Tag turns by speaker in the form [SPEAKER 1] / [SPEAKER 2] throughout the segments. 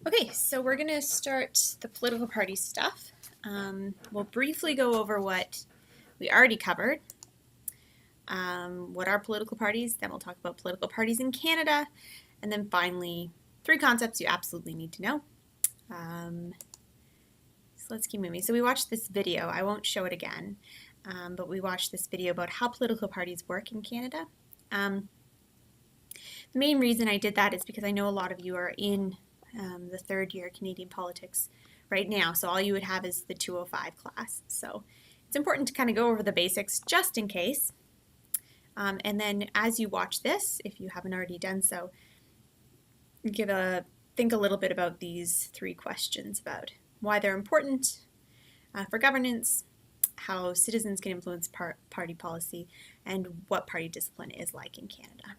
[SPEAKER 1] Okay, so we're going to start the political party stuff. We'll briefly go over what we already covered, what are political parties, then we'll talk about political parties in Canada, and then finally, 3 concepts you absolutely need to know. So let's keep moving. So we watched this video. I won't show it again, but we watched this video about how political parties work in Canada. The main reason I did that is because I know a lot of you are in the third year Canadian politics right now, so all you would have is the 205 class. So it's important to kind of go over the basics just in case. And then as you watch this, if you haven't already done so, think a little bit about these 3 questions about why they're important for governance, how citizens can influence party policy, and what party discipline is like in Canada.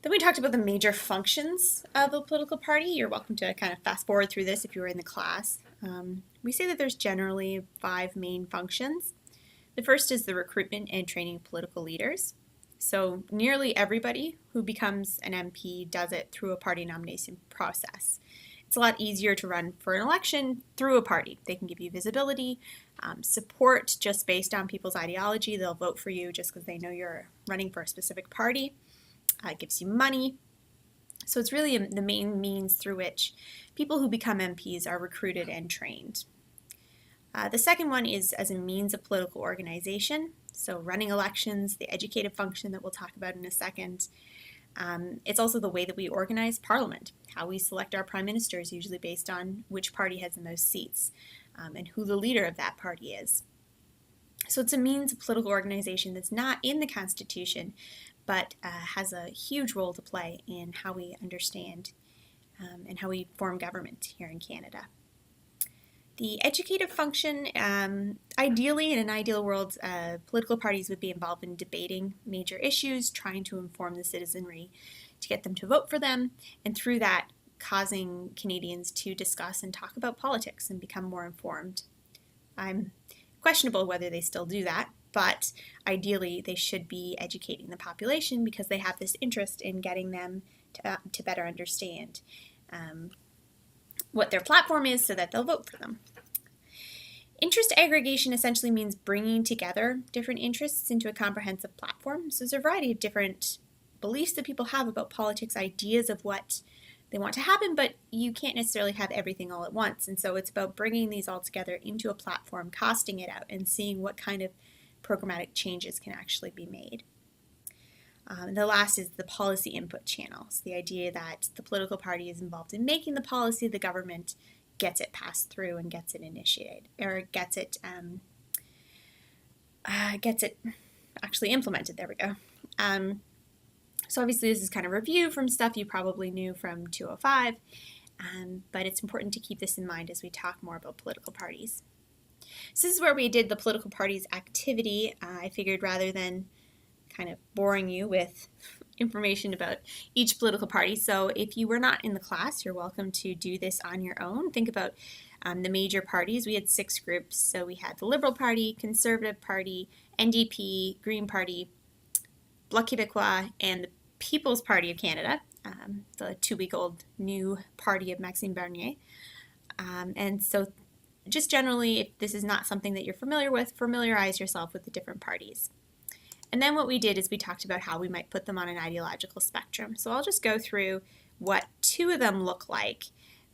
[SPEAKER 1] Then we talked about the major functions of a political party. You're welcome to kind of fast forward through this if you were in the class. We say that there's generally 5 main functions. The first is the recruitment and training of political leaders. So nearly everybody who becomes an MP does it through a party nomination process. It's a lot easier to run for an election through a party. They can give you visibility, support just based on people's ideology. They'll vote for you just because they know you're running for a specific party. It gives you money. So it's really the main means through which people who become MPs are recruited and trained. The second one is as a means of political organization. So running elections, the educative function that we'll talk about in a second. It's also the way that we organize Parliament. How we select our prime minister is usually based on which party has the most seats and who the leader of that party is. So it's a means of political organization that's not in the Constitution, but has a huge role to play in how we understand and how we form government here in Canada. The educative function, ideally in an ideal world, political parties would be involved in debating major issues, trying to inform the citizenry to get them to vote for them, and through that causing Canadians to discuss and talk about politics and become more informed. I'm questionable whether they still do that, but ideally they should be educating the population because they have this interest in getting them to better understand what their platform is so that they'll vote for them. Interest aggregation essentially means bringing together different interests into a comprehensive platform. So there's a variety of different beliefs that people have about politics, ideas of what they want to happen, but you can't necessarily have everything all at once. And so it's about bringing these all together into a platform, costing it out, and seeing what kind of programmatic changes can actually be made. The last is the policy input channels, the idea that the political party is involved in making the policy, the government gets it passed through and gets it initiated, or gets it actually implemented. There we go. So obviously this is kind of review from stuff you probably knew from 205, but it's important to keep this in mind as we talk more about political parties. So this is where we did the political parties activity. I figured rather than kind of boring you with information about each political party, so if you were not in the class, you're welcome to do this on your own. Think about the major parties. We had 6 groups, so we had the Liberal Party, Conservative Party, NDP, Green Party, Bloc Québécois, and the People's Party of Canada, the 2-week-old new party of Maxime Bernier. And so just generally, if this is not something that you're familiar with, familiarize yourself with the different parties. And then what we did is we talked about how we might put them on an ideological spectrum. So I'll just go through what 2 of them look like.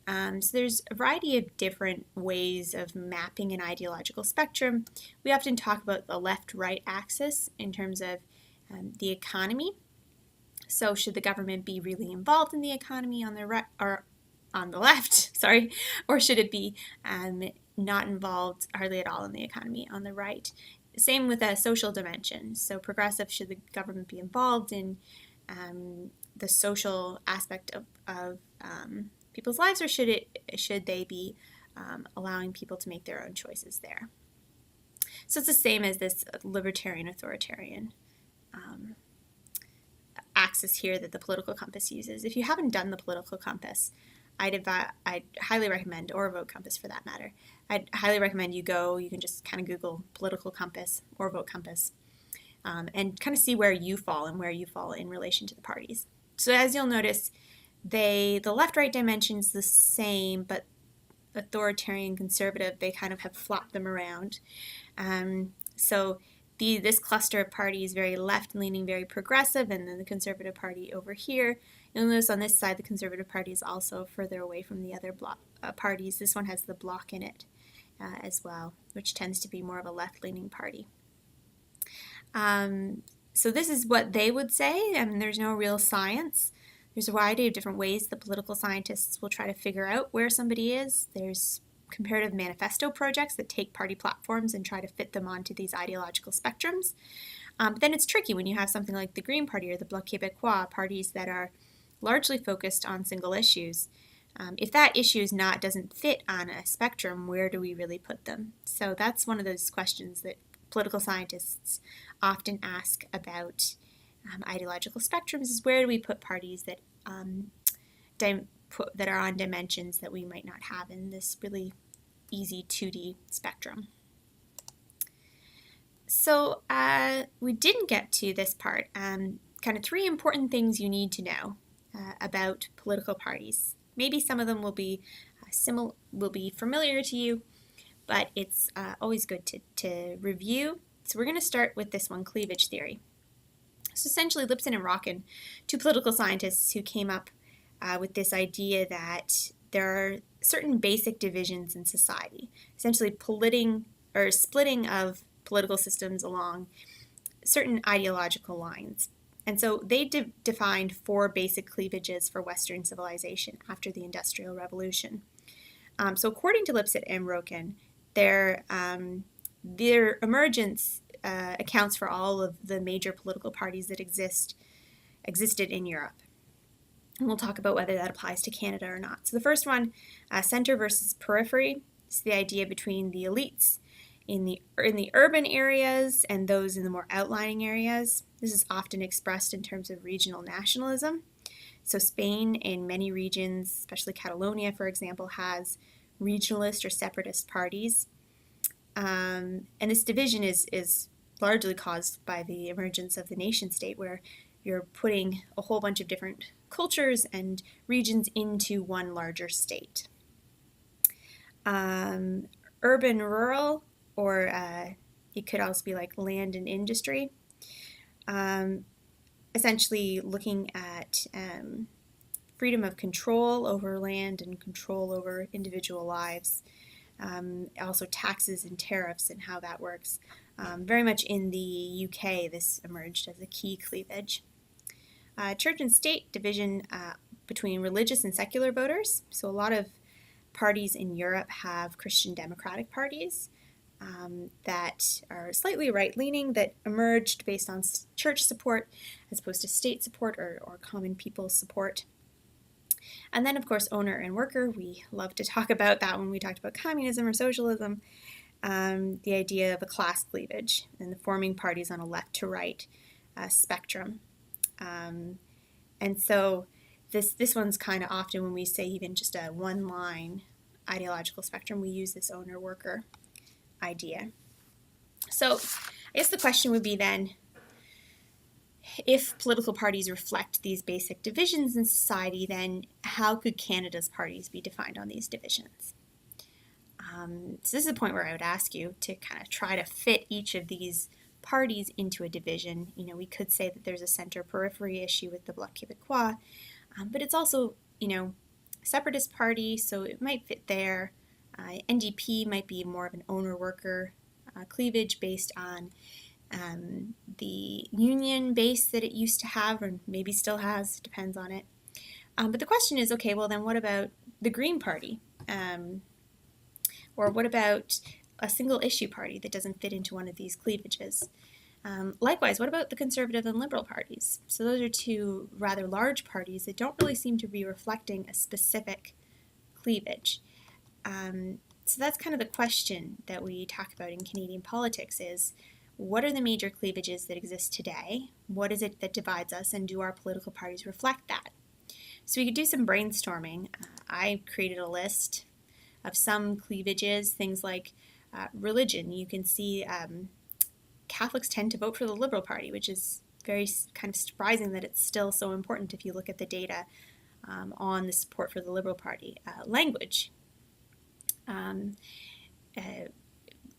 [SPEAKER 1] So there's a variety of different ways of mapping an ideological spectrum. We often talk about the left-right axis in terms of the economy. So should the government be really involved in the economy on the right or on the left, sorry, or should it be not involved hardly at all in the economy on the right? Same with a social dimension. So progressive, should the government be involved in the social aspect of people's lives, or should they be allowing people to make their own choices there? So it's the same as this libertarian authoritarian axis here that the political compass uses. If you haven't done the political compass, I'd highly recommend, or Vote Compass for that matter, I'd highly recommend you can just kind of Google political compass or Vote Compass and kind of see where you fall and where you fall in relation to the parties. So as you'll notice, the left-right dimension's the same, but authoritarian conservative, they kind of have flopped them around. So this cluster of parties, very left-leaning, very progressive, and then the Conservative Party over here. You'll notice on this side, the Conservative Party is also further away from the other parties. This one has the bloc in it as well, which tends to be more of a left-leaning party. So this is what they would say. I mean, there's no real science. There's a variety of different ways the political scientists will try to figure out where somebody is. There's comparative manifesto projects that take party platforms and try to fit them onto these ideological spectrums. But then it's tricky when you have something like the Green Party or the Bloc Québécois, parties that are largely focused on single issues. If that issue doesn't fit on a spectrum, where do we really put them? So that's one of those questions that political scientists often ask about ideological spectrums, is where do we put parties that that are on dimensions that we might not have in this really easy 2D spectrum. So we didn't get to this part, kind of 3 important things you need to know about political parties. Maybe some of them will be familiar to you, but it's always good to review. So we're going to start with this one, cleavage theory. So essentially, Lipson and Rockin, 2 political scientists who came up with this idea that there are certain basic divisions in society, essentially splitting of political systems along certain ideological lines. And so they defined 4 basic cleavages for Western civilization after the Industrial Revolution. So according to Lipset and Rockin, their emergence accounts for all of the major political parties that existed in Europe. And we'll talk about whether that applies to Canada or not. So the first one, center versus periphery, is the idea between the elites in the urban areas and those in the more outlying areas. This is often expressed in terms of regional nationalism. So Spain, in many regions, especially Catalonia, for example, has regionalist or separatist parties. And this division is largely caused by the emergence of the nation state, where you're putting a whole bunch of different cultures and regions into one larger state. Urban-rural, or it could also be like land and industry, essentially looking at freedom of control over land and control over individual lives. Also taxes and tariffs and how that works. Very much in the UK, this emerged as a key cleavage. Church and state division between religious and secular voters. So a lot of parties in Europe have Christian democratic parties that are slightly right-leaning, that emerged based on church support as opposed to state support or common people support. And then, of course, owner and worker. We love to talk about that when we talked about communism or socialism. The idea of a class cleavage and the forming parties on a left-to-right spectrum. And so this one's kind of often, when we say even just a one-line ideological spectrum, we use this owner-worker idea. So I guess the question would be then, if political parties reflect these basic divisions in society, then how could Canada's parties be defined on these divisions? So this is a point where I would ask you to kind of try to fit each of these parties into a division. You know, we could say that there's a center-periphery issue with the Bloc Québécois, but it's also, you know, a separatist party, so it might fit there. NDP might be more of an owner-worker cleavage based on the union base that it used to have, or maybe still has, depends on it. But the question is, okay, well then what about the Green Party? Or what about a single issue party that doesn't fit into one of these cleavages? Likewise, what about the Conservative and Liberal parties? So those are 2 rather large parties that don't really seem to be reflecting a specific cleavage. So that's kind of the question that we talk about in Canadian politics is, what are the major cleavages that exist today? What is it that divides us, and do our political parties reflect that? So we could do some brainstorming. I created a list of some cleavages, things like religion. You can see Catholics tend to vote for the Liberal Party, which is very kind of surprising that it's still so important if you look at the data on the support for the Liberal Party. Language.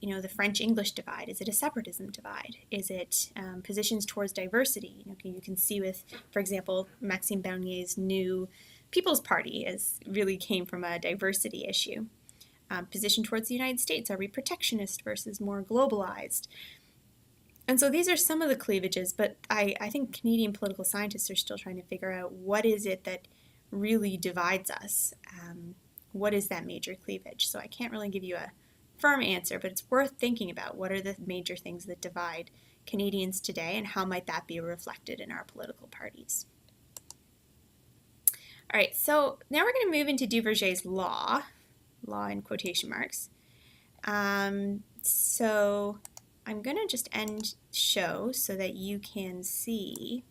[SPEAKER 1] The French-English divide. Is it a separatism divide? Is it positions towards diversity? You can see with, for example, Maxime Bernier's new People's Party really came from a diversity issue. Position towards the United States. Are we protectionist versus more globalized? And so these are some of the cleavages, but I think Canadian political scientists are still trying to figure out what is it that really divides us. What is that major cleavage? So I can't really give you a firm answer, but it's worth thinking about what are the major things that divide Canadians today and how might that be reflected in our political parties. All right, so now we're going to move into Duverger's law in quotation marks. So I'm going to just end show so that you can see,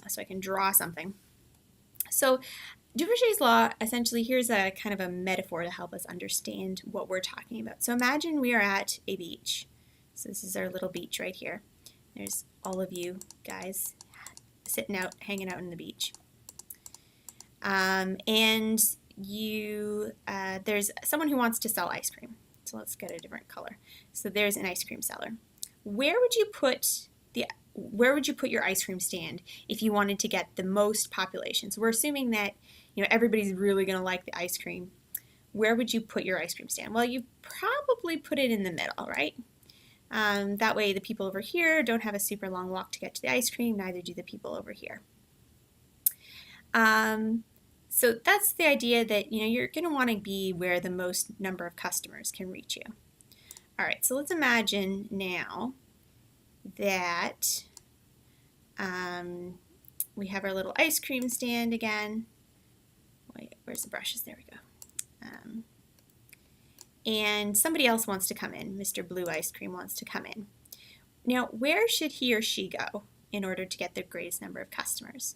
[SPEAKER 1] so I can draw something. So Duverger's law, essentially, here's a kind of a metaphor to help us understand what we're talking about. So imagine we are at a beach. So this is our little beach right here. There's all of you guys sitting out, hanging out on the beach. And there's someone who wants to sell ice cream. So let's get a different color. So there's an ice cream seller. Where would you put your ice cream stand if you wanted to get the most population? So we're assuming that everybody's really going to like the ice cream. Where would you put your ice cream stand? Well, you probably put it in the middle, right? That way the people over here don't have a super long walk to get to the ice cream, neither do the people over here. So that's the idea that you're going to want to be where the most number of customers can reach you. All right, so let's imagine now that we have our little ice cream stand again. Wait, where's the brushes? There we go. And somebody else wants to come in. Mr. Blue Ice Cream wants to come in. Now, where should he or she go in order to get the greatest number of customers?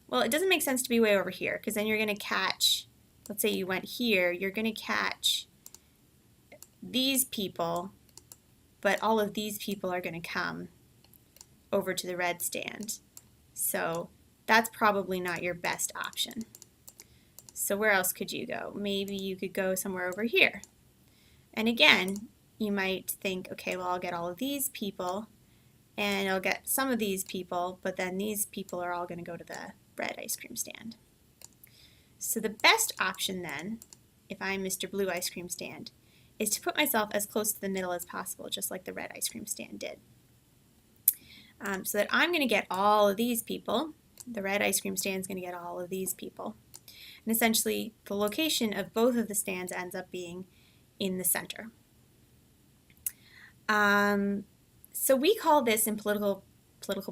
[SPEAKER 1] Well, it doesn't make sense to be way over here because then you're going to catch, let's say you went here, you're going to catch these people, but all of these people are going to come over to the red stand. So that's probably not your best option. So where else could you go? Maybe you could go somewhere over here. And again, you might think, okay, well, I'll get all of these people and I'll get some of these people, but then these people are all going to go to the red ice cream stand. So the best option then, if I'm Mr. Blue Ice Cream Stand, is to put myself as close to the middle as possible, just like the red ice cream stand did. So that I'm going to get all of these people. The red ice cream stand is going to get all of these people. And essentially, the location of both of the stands ends up being in the center. So we call this in political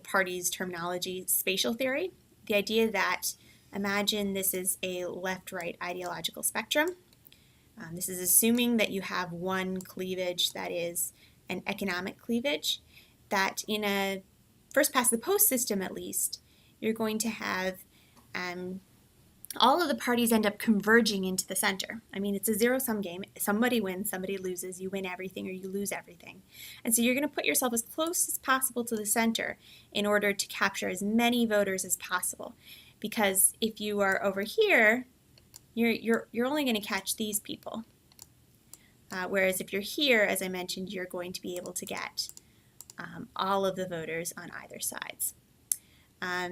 [SPEAKER 1] parties terminology spatial theory. The idea that imagine this is a left-right ideological spectrum. This is assuming that you have one cleavage that is an economic cleavage, that in a first past the post system at least, you're going to have all of the parties end up converging into the center. I mean, it's a zero-sum game. Somebody wins, somebody loses. You win everything or you lose everything. And so you're going to put yourself as close as possible to the center in order to capture as many voters as possible. Because if you are over here, you're only going to catch these people. Whereas if you're here, as I mentioned, you're going to be able to get all of the voters on either sides.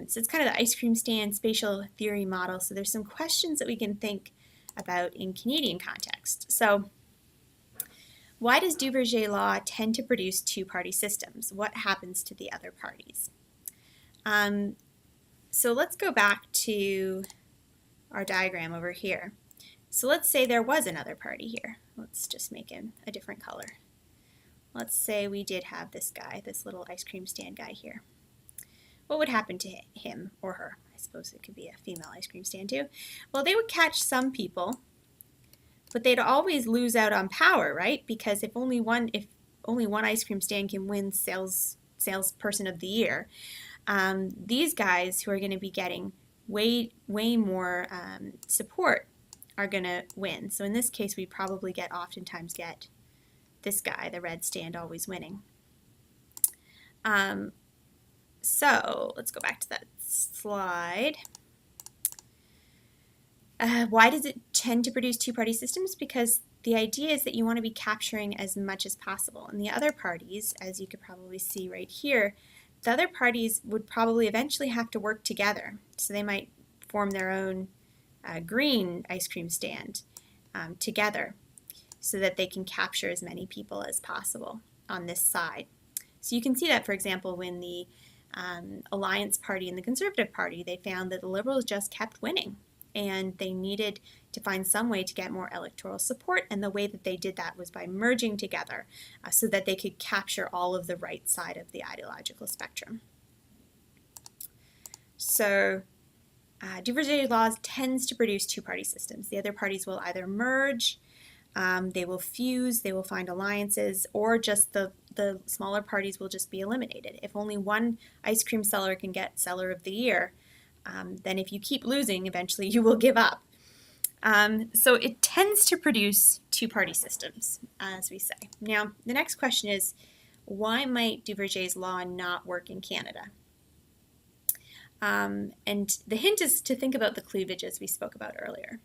[SPEAKER 1] So it's kind of the ice cream stand spatial theory model. So there's some questions that we can think about in Canadian context. So why does Duverger law tend to produce two-party systems? What happens to the other parties? So let's go back to our diagram over here. So let's say there was another party here. Let's just make him a different color. Let's say we did have this guy, this little ice cream stand guy here. What would happen to him or her? I suppose it could be a female ice cream stand too. Well, they would catch some people, but they'd always lose out on power, right? Because if only one ice cream stand can win salesperson of the year, these guys who are going to be getting way more support are going to win. So in this case, we probably oftentimes get this guy, the red stand, always winning. So let's go back to that slide. Why does it tend to produce two-party systems? Because the idea is that you want to be capturing as much as possible. And the other parties, as you could probably see right here, the other parties would probably eventually have to work together. So they might form their own green ice cream stand together so that they can capture as many people as possible on this side. So you can see that, for example, when the Alliance Party and the Conservative Party, they found that the Liberals just kept winning. And they needed to find some way to get more electoral support, and the way that they did that was by merging together so that they could capture all of the right side of the ideological spectrum. So Duverger's law tends to produce two-party systems. The other parties will either merge, they will fuse, they will find alliances, or just the smaller parties will just be eliminated. If only one ice cream seller can get Seller of the Year, then if you keep losing, eventually you will give up. So it tends to produce two-party systems, as we say. Now, the next question is, why might Duverger's law not work in Canada? And the hint is to think about the cleavages we spoke about earlier.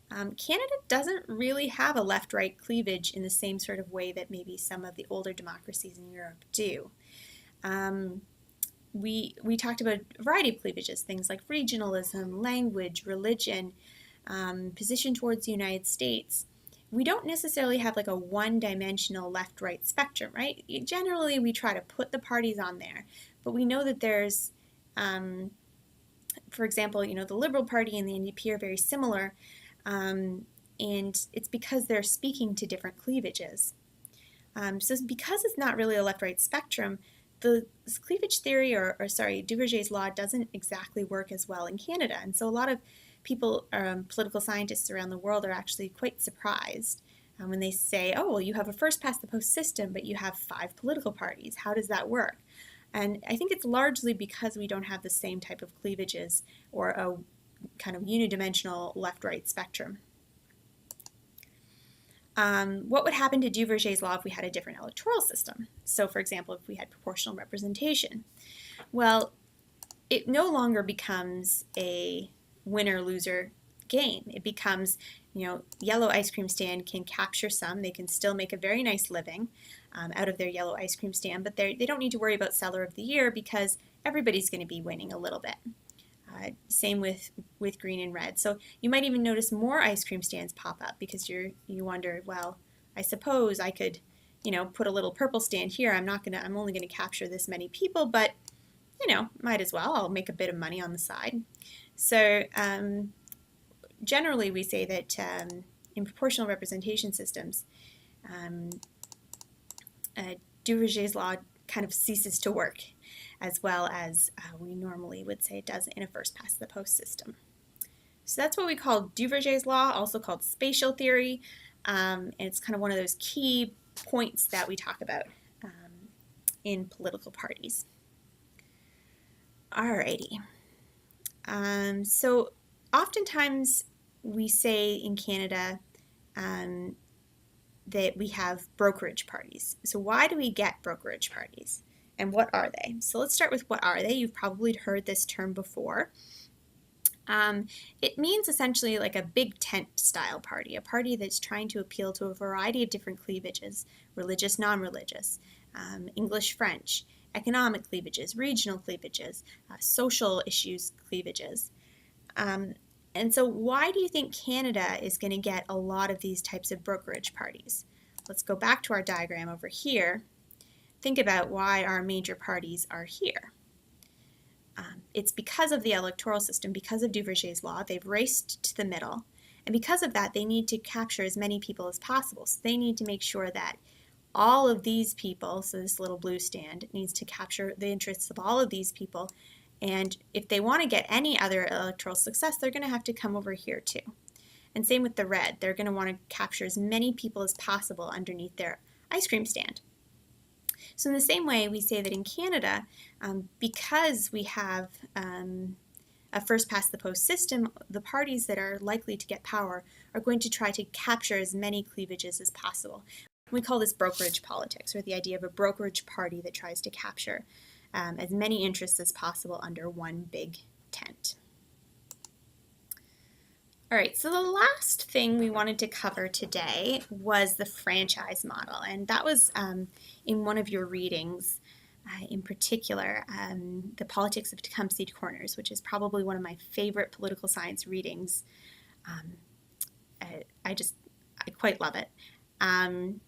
[SPEAKER 1] Canada doesn't really have a left-right cleavage in the same sort of way that maybe some of the older democracies in Europe do. We talked about a variety of cleavages, things like regionalism, language, religion, position towards the United States. We don't necessarily have like a one-dimensional left-right spectrum, right? Generally, we try to put the parties on there, but we know that there's, for example, the Liberal Party and the NDP are very similar, and it's because they're speaking to different cleavages. So because it's not really a left-right spectrum, the cleavage theory, Duverger's law doesn't exactly work as well in Canada. And so a lot of people, political scientists around the world, are actually quite surprised when they say, oh, well, you have a first-past-the-post system, but you have 5 political parties. How does that work? And I think it's largely because we don't have the same type of cleavages or a kind of unidimensional left-right spectrum. What would happen to Duverger's law if we had a different electoral system? So, for example, if we had proportional representation. Well, it no longer becomes a winner-loser game. It becomes, yellow ice cream stand can capture some. They can still make a very nice living out of their yellow ice cream stand, but they don't need to worry about Seller of the Year because everybody's going to be winning a little bit. Same with green and red. So you might even notice more ice cream stands pop up because you wonder, well, I suppose I could, put a little purple stand here. I'm only gonna capture this many people, but might as well. I'll make a bit of money on the side. So generally, we say that in proportional representation systems, Duverger's law kind of ceases to work, as well as we normally would say it does in a first-past-the-post system. So that's what we call Duverger's law, also called spatial theory, and it's kind of one of those key points that we talk about in political parties. Alrighty. So oftentimes we say in Canada that we have brokerage parties. So why do we get brokerage parties? And what are they? So let's start with what are they. You've probably heard this term before. It means essentially like a big tent style party, a party that's trying to appeal to a variety of different cleavages, religious, non-religious, English, French, economic cleavages, regional cleavages, social issues cleavages. And so why do you think Canada is going to get a lot of these types of brokerage parties? Let's go back to our diagram over here. Think about why our major parties are here. It's because of the electoral system, because of Duverger's law. They've raced to the middle. And because of that, they need to capture as many people as possible. So they need to make sure that all of these people, so this little blue stand, needs to capture the interests of all of these people. And if they want to get any other electoral success, they're going to have to come over here too. And same with the red. They're going to want to capture as many people as possible underneath their ice cream stand. So in the same way, we say that in Canada, because we have a first-past-the-post system, the parties that are likely to get power are going to try to capture as many cleavages as possible. We call this brokerage politics, or the idea of a brokerage party that tries to capture as many interests as possible under one big tent. All right, so the last thing we wanted to cover today was the franchise model, and that was in one of your readings, in particular, The Politics of Tecumseh Corners, which is probably one of my favorite political science readings. I quite love it. And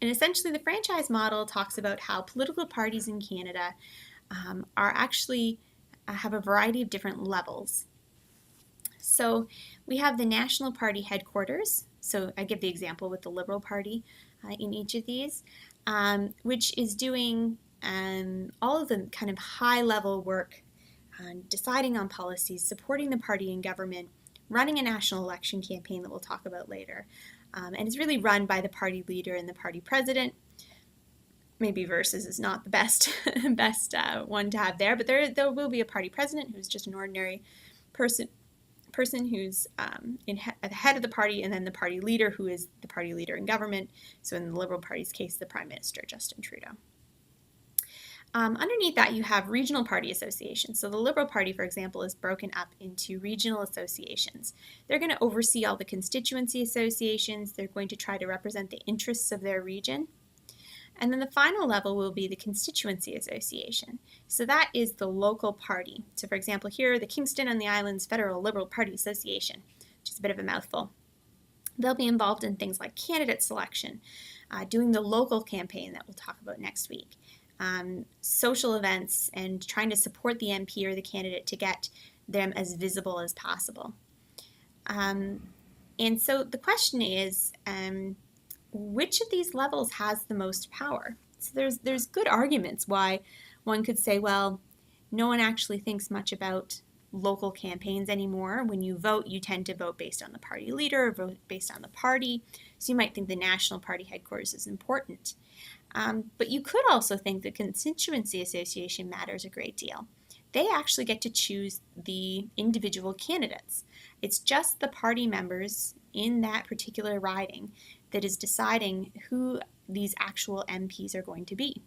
[SPEAKER 1] essentially, the franchise model talks about how political parties in Canada are actually have a variety of different levels. So we have the National Party headquarters. So I give the example with the Liberal Party in each of these, which is doing all of the kind of high level work on deciding on policies, supporting the party in government, running a national election campaign that we'll talk about later. And it's really run by the party leader and the party president. Maybe versus is not the best one to have there, but there will be a party president who's just an ordinary person who's at the head of the party, and then the party leader who is the party leader in government. So in the Liberal Party's case, the Prime Minister, Justin Trudeau. Underneath that, you have regional party associations. So the Liberal Party, for example, is broken up into regional associations. They're going to oversee all the constituency associations. They're going to try to represent the interests of their region. And then the final level will be the constituency association. So that is the local party. So for example, here, the Kingston and the Islands Federal Liberal Party Association, which is a bit of a mouthful. They'll be involved in things like candidate selection, doing the local campaign that we'll talk about next week, social events, and trying to support the MP or the candidate to get them as visible as possible. And so the question is, which of these levels has the most power? So there's good arguments why one could say, well, no one actually thinks much about local campaigns anymore. When you vote, you tend to vote based on the party leader or vote based on the party. So you might think the National Party headquarters is important. But you could also think the constituency association matters a great deal. They actually get to choose the individual candidates. It's just the party members in that particular riding that is deciding who these actual MPs are going to be.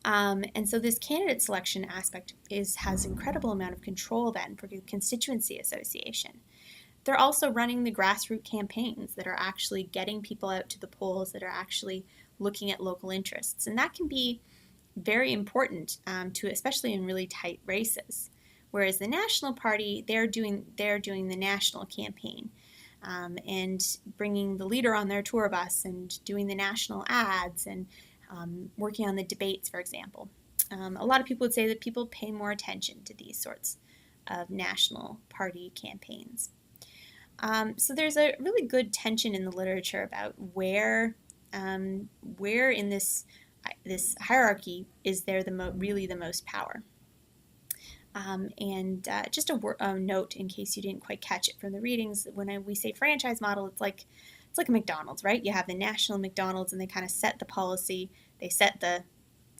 [SPEAKER 1] And so this candidate selection aspect has incredible amount of control then for the constituency association. They're also running the grassroots campaigns that are actually getting people out to the polls, that are actually looking at local interests. And that can be very important especially in really tight races. Whereas the National Party, they're doing the national campaign and bringing the leader on their tour bus and doing the national ads and working on the debates, for example. A lot of people would say that people pay more attention to these sorts of national party campaigns. So there's a really good tension in the literature about where in this hierarchy is there really the most power. Just a note in case you didn't quite catch it from the readings, when we say franchise model, it's like a McDonald's, right? You have the national McDonald's and they kind of set the policy, they set the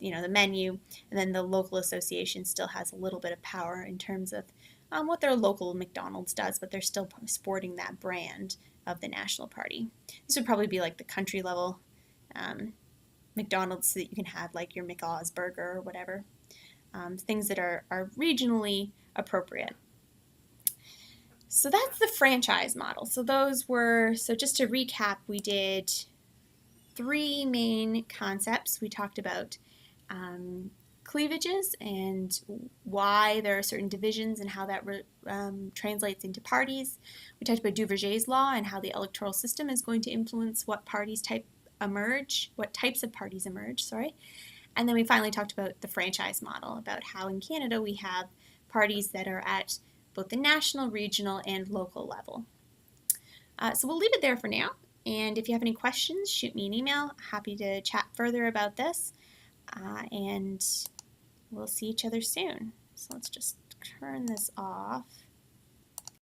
[SPEAKER 1] menu, and then the local association still has a little bit of power in terms of what their local McDonald's does, but they're still sporting that brand of the National Party. This would probably be like the country level McDonald's, so that you can have like your McAw's burger or whatever. Things that are regionally appropriate. So that's the franchise model. So just to recap, we did 3 main concepts. We talked about cleavages and why there are certain divisions and how that translates into parties. We talked about Duverger's law and how the electoral system is going to influence what types of parties emerge, And then we finally talked about the franchise model, about how in Canada we have parties that are at both the national, regional, and local level. So we'll leave it there for now. And if you have any questions, shoot me an email. Happy to chat further about this. And we'll see each other soon. So let's just turn this off.